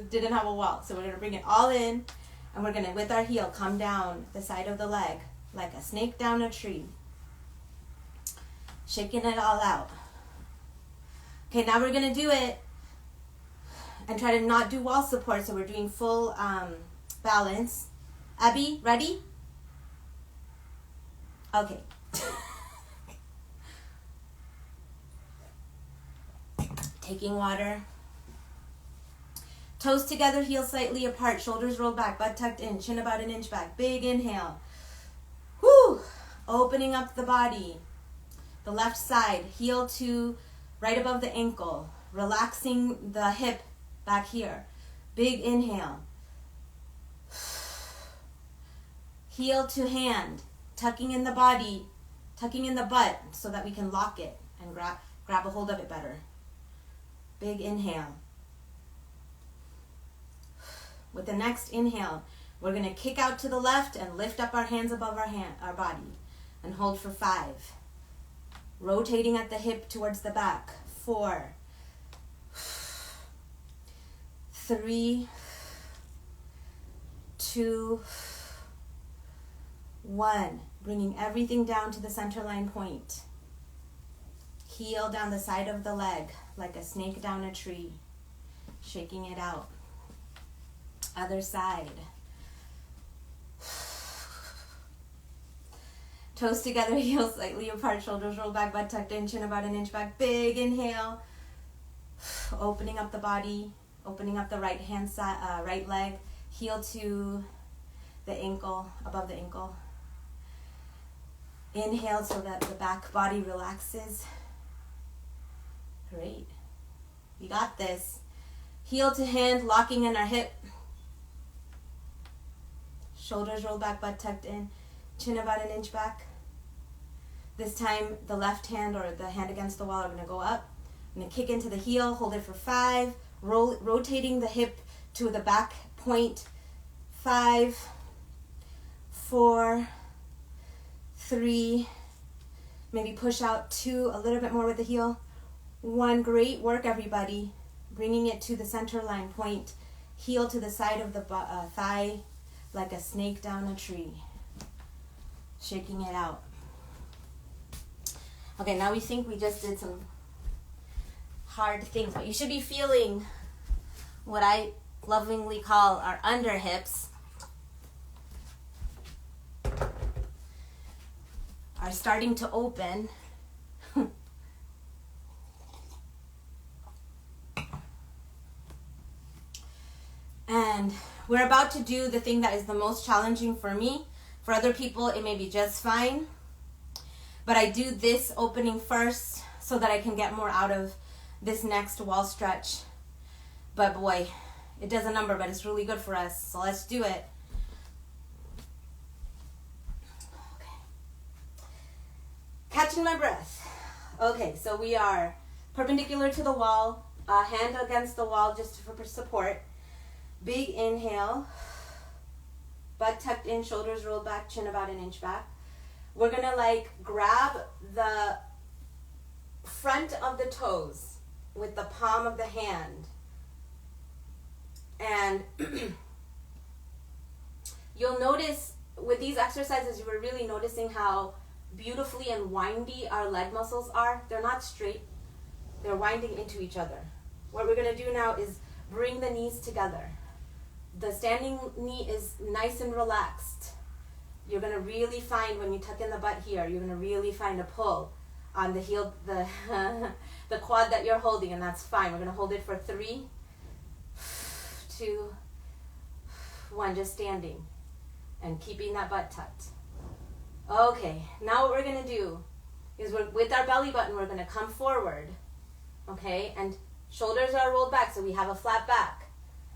didn't have a wall, so we're going to bring it all in, and we're going to, with our heel, come down the side of the leg, like a snake down a tree, shaking it all out. Okay, now we're going to do it and try to not do wall support, so we're doing full balance. Abby, ready? Okay. Taking water. Toes together, heels slightly apart, shoulders rolled back, butt tucked in, chin about an inch back. Big inhale. Woo! Opening up the body. The left side, heel to right above the ankle. Relaxing the hip back here. Big inhale. Heel to hand. Tucking in the body, tucking in the butt so that we can lock it and grab a hold of it better. Big inhale. With the next inhale, we're going to kick out to the left and lift up our hands above our body and hold for 5. Rotating at the hip towards the back. 4, 3, 2, 1. Bringing everything down to the center line point. Heel down the side of the leg like a snake down a tree. Shaking it out. Other side. Toes together, heels slightly apart, shoulders rolled back, butt tucked in, chin about an inch back. Big inhale. Opening up the body, opening up the right hand side, right leg, heel to the ankle, above the ankle. Inhale so that the back body relaxes. Great. You got this. Heel to hand, locking in our hip. Shoulders rolled back, butt tucked in, chin about an inch back. This time, the left hand or the hand against the wall are going to go up. I'm going to kick into the heel, hold it for 5, rotating the hip to the back point. 5, 4, 3, maybe push out 2, a little bit more with the heel. 1, great work everybody. Bringing it to the center line point. Heel to the side of the thigh like a snake down a tree. Shaking it out. Okay, now we think we just did some hard things, but you should be feeling what I lovingly call our under hips. Are starting to open. And we're about to do the thing that is the most challenging for me. For other people, it may be just fine. But I do this opening first so that I can get more out of this next wall stretch. But boy, it does a number, but it's really good for us. So let's do it. Okay. Catching my breath. Okay, so we are perpendicular to the wall, hand against the wall just for support. Big inhale, butt tucked in, shoulders rolled back, chin about an inch back. We're gonna grab the front of the toes with the palm of the hand. And you'll notice with these exercises, you were really noticing how beautifully and windy our leg muscles are. They're not straight, they're winding into each other. What we're gonna do now is bring the knees together. The standing knee is nice and relaxed. You're going to really find when you tuck in the butt here, you're going to really find a pull on the heel, the quad that you're holding, and that's fine. We're going to hold it for 3, 2, 1, just standing and keeping that butt tucked. Okay, now what we're going to do is with our belly button, we're going to come forward, okay, and shoulders are rolled back so we have a flat back.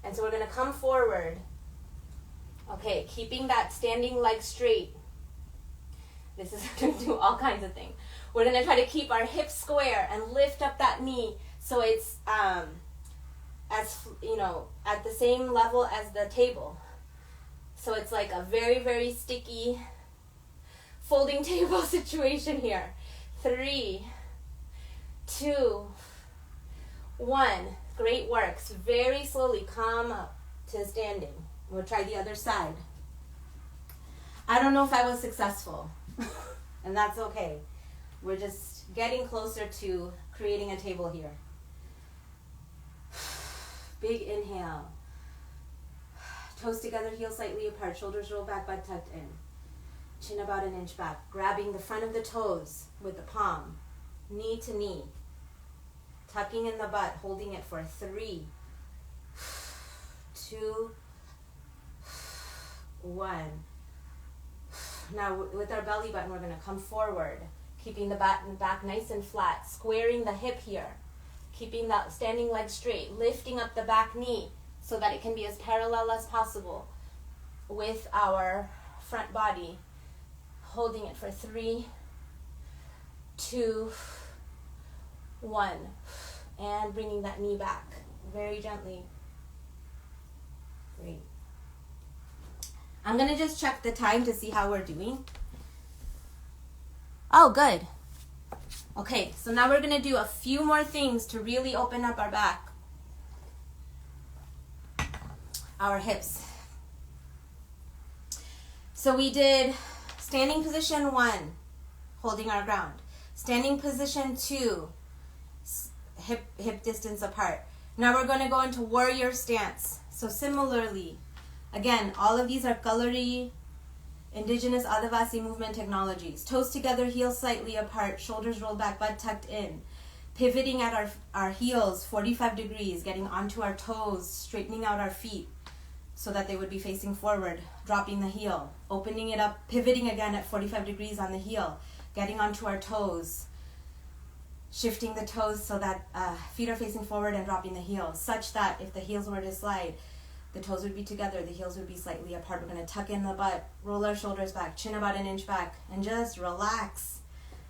And so we're going to come forward, okay, keeping that standing leg straight. This is going to do all kinds of things. We're going to try to keep our hips square and lift up that knee so it's at the same level as the table. So it's like a very, very sticky folding table situation here. 3, 2, 1. Great work. So very slowly come up to standing. We'll try the other side. I don't know if I was successful, and that's okay. We're just getting closer to creating a table here. Big inhale. Toes together, heels slightly apart, shoulders rolled back, butt tucked in. Chin about an inch back. Grabbing the front of the toes with the palm, knee to knee. Tucking in the butt, holding it for 3, 2, 1. Now with our belly button, we're going to come forward, keeping the back nice and flat, squaring the hip here, keeping that standing leg straight, lifting up the back knee so that it can be as parallel as possible with our front body, holding it for 3, 2, 1, and bringing that knee back very gently. Great. I'm going to just check the time to see how we're doing. Oh, good. Okay, so now we're gonna do a few more things to really open up our back. Our hips. So we did standing position 1, holding our ground. Standing position 2, hip distance apart. Now we're going to go into warrior stance. So similarly, again, all of these are Kalari, indigenous Adivasi movement technologies. Toes together, heels slightly apart, shoulders rolled back, butt tucked in. Pivoting at our heels 45 degrees, getting onto our toes, straightening out our feet so that they would be facing forward, dropping the heel, opening it up, pivoting again at 45 degrees on the heel, getting onto our toes, shifting the toes so that feet are facing forward and dropping the heels, such that if the heels were to slide, the toes would be together, the heels would be slightly apart. We're going to tuck in the butt, roll our shoulders back, chin about an inch back, and just relax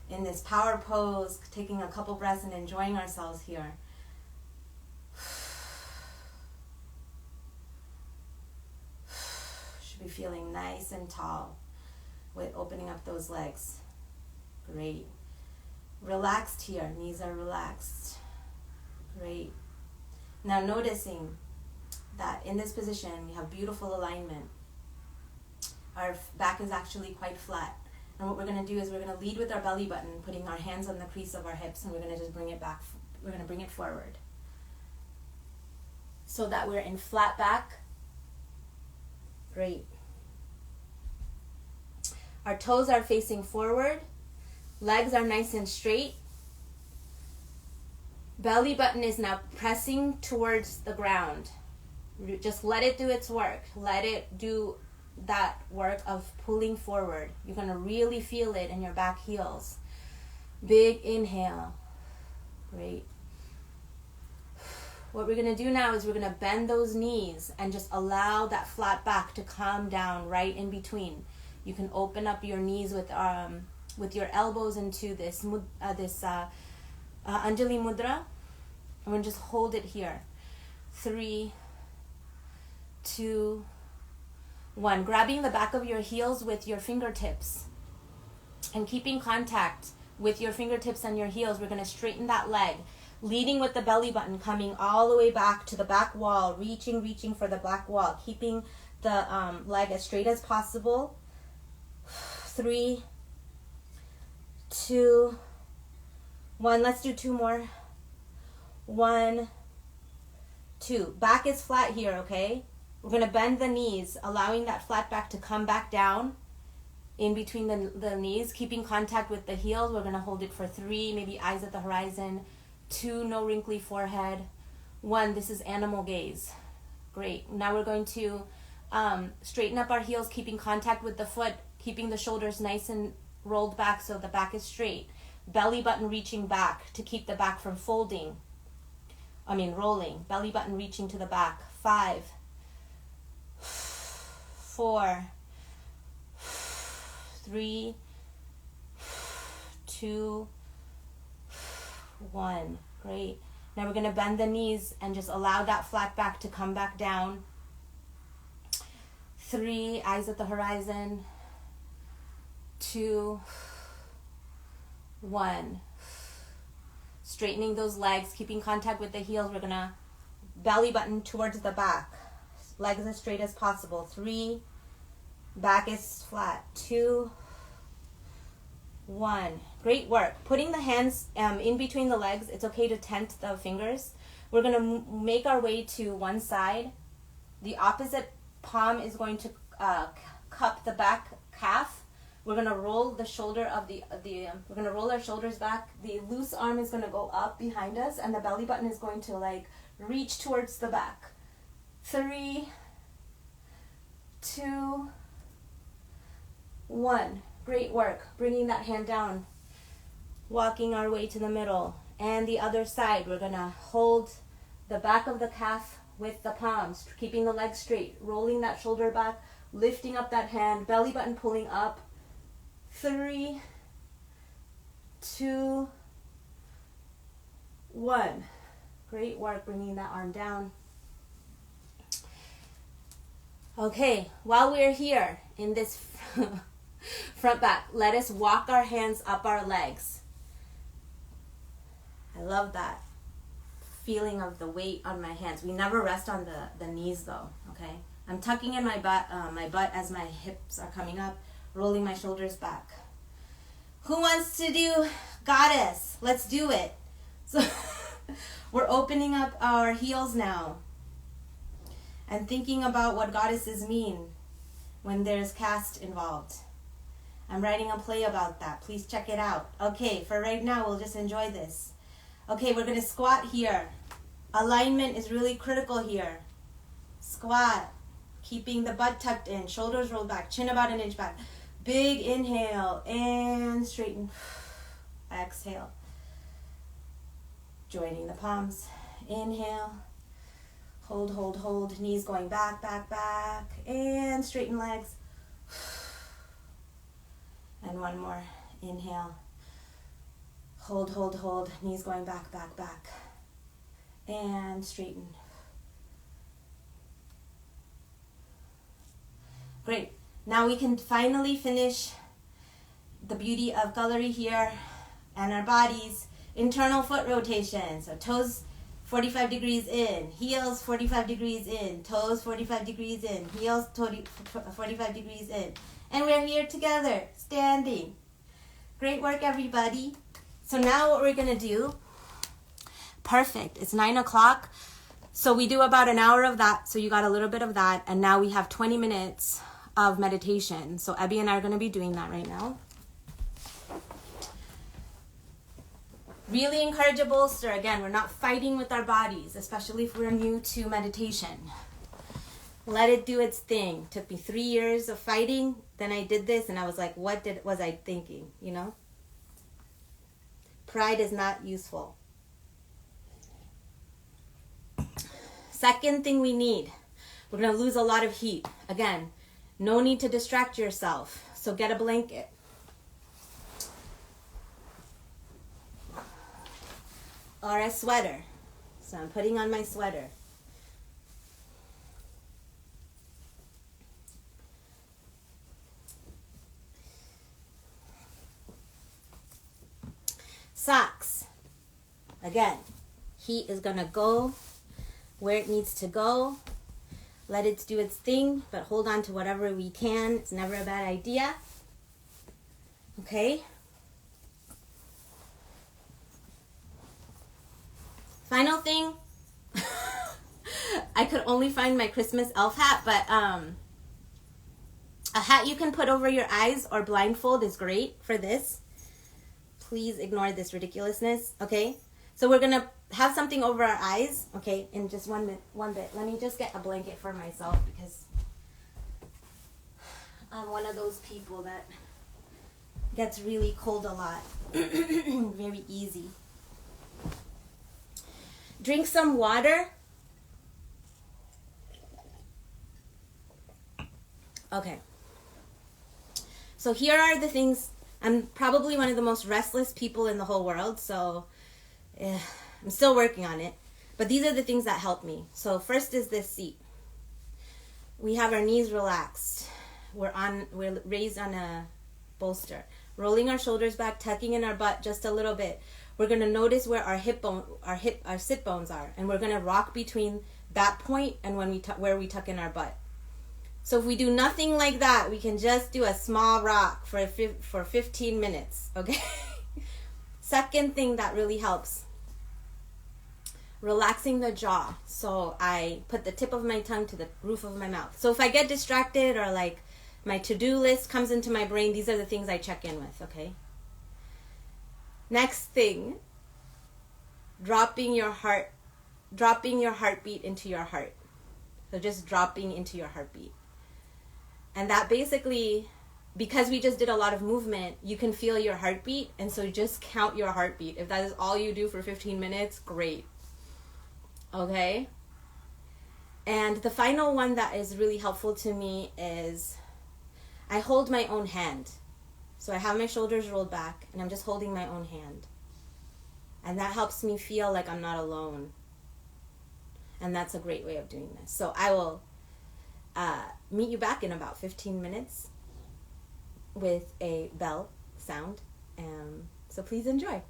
in this power pose, taking a couple breaths and enjoying ourselves here. Should be feeling nice and tall with opening up those legs. Great. Relaxed here, knees are relaxed. Great. Now noticing that in this position we have beautiful alignment. Our back is actually quite flat. And what we're going to do is we're going to lead with our belly button, putting our hands on the crease of our hips, and we're going to just bring it back. We're going to bring it forward so that we're in flat back. Great. Our toes are facing forward. Legs are nice and straight. Belly button is now pressing towards the ground. Just let it do its work. Let it do that work of pulling forward. You're going to really feel it in your back heels. Big inhale. Great. What we're going to do now is we're going to bend those knees and just allow that flat back to come down right in between. You can open up your knees with your elbows into this Anjali Mudra. I'm going to just hold it here. 3, 2, 1. Grabbing the back of your heels with your fingertips and keeping contact with your fingertips and your heels. We're going to straighten that leg, leading with the belly button, coming all the way back to the back wall, reaching for the back wall, keeping the leg as straight as possible. 3, 2, 1. Let's do 2 more. 1, 2. Back is flat here, okay? We're going to bend the knees, allowing that flat back to come back down in between the knees, keeping contact with the heels. We're going to hold it for 3, maybe eyes at the horizon. 2, no wrinkly forehead. 1, this is animal gaze. Great. Now we're going to straighten up our heels, keeping contact with the foot, keeping the shoulders nice and rolled back so the back is straight. Belly button reaching back to keep the back from rolling. Belly button reaching to the back. 5, 4, 3, 2, 1. Great. Now we're going to bend the knees and just allow that flat back to come back down. 3, eyes at the horizon. 2, 1. Straightening those legs, keeping contact with the heels. We're going to belly button towards the back. Legs as straight as possible. 3, back is flat. 2, 1. Great work. Putting the hands in between the legs. It's okay to tent the fingers. We're going to make our way to one side. The opposite palm is going to cup the back calf. We're going to roll the shoulder of we're going to roll our shoulders back. The loose arm is going to go up behind us, and the belly button is going to reach towards the back. 3, 2, 1. Great work. Bringing that hand down. Walking our way to the middle. And the other side, we're going to hold the back of the calf with the palms, keeping the legs straight, rolling that shoulder back, lifting up that hand, belly button pulling up. 3, 2, 1. Great work bringing that arm down. Okay, while we're here in this front back, let us walk our hands up our legs. I love that feeling of the weight on my hands. We never rest on the knees though, okay? I'm tucking in my butt as my hips are coming up, rolling my shoulders back. Who wants to do goddess? Let's do it. So we're opening up our heels now and thinking about what goddesses mean when there's caste involved. I'm writing a play about that. Please check it out. Okay, for right now, we'll just enjoy this. Okay, we're going to squat here. Alignment is really critical here. Squat, keeping the butt tucked in, shoulders rolled back, chin about an inch back. Big inhale and straighten. Exhale. Joining the palms. Inhale. Hold, hold, hold. Knees going back, back, back. And straighten legs. And one more. Inhale. Hold, hold, hold. Knees going back, back, back. And straighten. Great. Now we can finally finish the beauty of Gallery here and our bodies. Internal foot rotation. So toes 45 degrees in, heels 45 degrees in, toes 45 degrees in, heels 45 degrees in. And we're here together, standing. Great work, everybody. So now what we're going to do, perfect, it's 9 o'clock. So we do about an hour of that, so you got a little bit of that. And now we have 20 minutes of meditation. So Abby and I are going to be doing that right now. Really encourage a bolster. Again, we're not fighting with our bodies, especially if we're new to meditation. Let it do its thing. Took me 3 years of fighting. Then I did this and I was like, what was I thinking? You know? Pride is not useful. Second thing we need. We're going to lose a lot of heat. Again, no need to distract yourself. So get a blanket. Or a sweater. So I'm putting on my sweater. Socks. Again, heat is going to go where it needs to go. Let it do its thing, but hold on to whatever we can. It's never a bad idea. Okay? Final thing. I could only find my Christmas elf hat, but a hat you can put over your eyes or blindfold is great for this. Please ignore this ridiculousness, okay? So we're going to have something over our eyes, okay, in just one bit. Let me just get a blanket for myself because I'm one of those people that gets really cold a lot. Very easy. Drink some water. Okay. So here are the things. I'm probably one of the most restless people in the whole world, so I'm still working on it. But these are the things that help me. So first is this seat. We have our knees relaxed. We're raised on a bolster. Rolling our shoulders back, tucking in our butt just a little bit. We're going to notice where our sit bones are, and we're going to rock between that point and where we tuck in our butt. So if we do nothing like that, we can just do a small rock for 15 minutes, okay? Second thing that really helps, relaxing the jaw. So I put the tip of my tongue to the roof of my mouth. So if I get distracted or like my to-do list comes into my brain, these are the things I check in with, okay? Next thing, dropping your heartbeat into your heart. So just dropping into your heartbeat. And that basically, because we just did a lot of movement, you can feel your heartbeat. And so just count your heartbeat. If that is all you do for 15 minutes, great. Okay? And the final one that is really helpful to me is I hold my own hand. So I have my shoulders rolled back and I'm just holding my own hand. And that helps me feel like I'm not alone. And that's a great way of doing this. So I will meet you back in about 15 minutes with a bell sound. So please enjoy.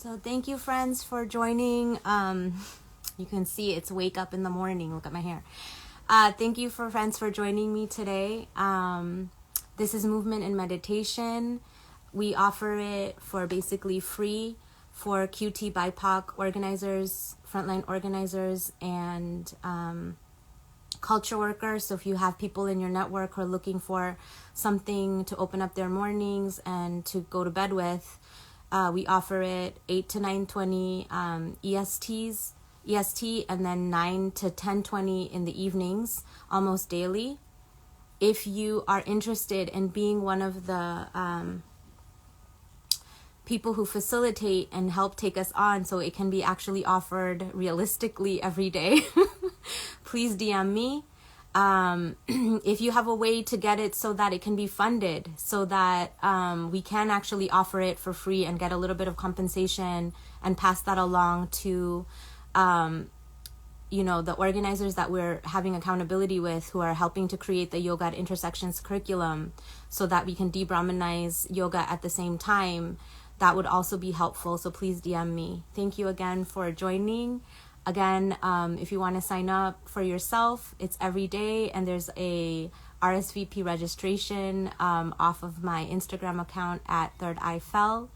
So thank you, friends, for joining. You can see it's wake up in the morning. Look at my hair. Thank you, friends, for joining me today. This is Movement and Meditation. We offer it for basically free for QT BIPOC organizers, frontline organizers, and culture workers. So if you have people in your network who are looking for something to open up their mornings and to go to bed with, we offer it 8 to 9:20 EST, and then 9 to 10:20 in the evenings, almost daily. If you are interested in being one of the people who facilitate and help take us on so it can be actually offered realistically every day, please DM me. If you have a way to get it so that it can be funded, so that we can actually offer it for free and get a little bit of compensation and pass that along to the organizers that we're having accountability with, who are helping to create the Yoga at Intersections curriculum, so that we can de-Brahmanize yoga at the same time, that would also be helpful. So please DM me. Thank you again for joining. Again, if you want to sign up for yourself, it's every day, and there's a RSVP registration off of my Instagram account at Third Eye Fell.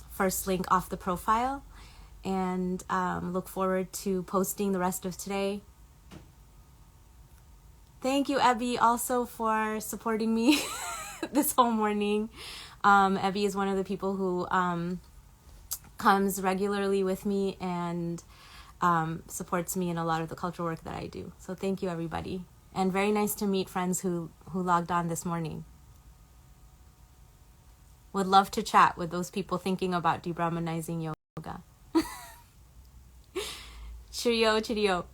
First link off the profile. And look forward to posting the rest of today. Thank you, Abby, also for supporting me this whole morning. Abby is one of the people who comes regularly with me and supports me in a lot of the cultural work that I do. So thank you, everybody. And very nice to meet friends who logged on this morning. Would love to chat with those people thinking about de-Brahmanizing yoga. Cheerio, cheerio.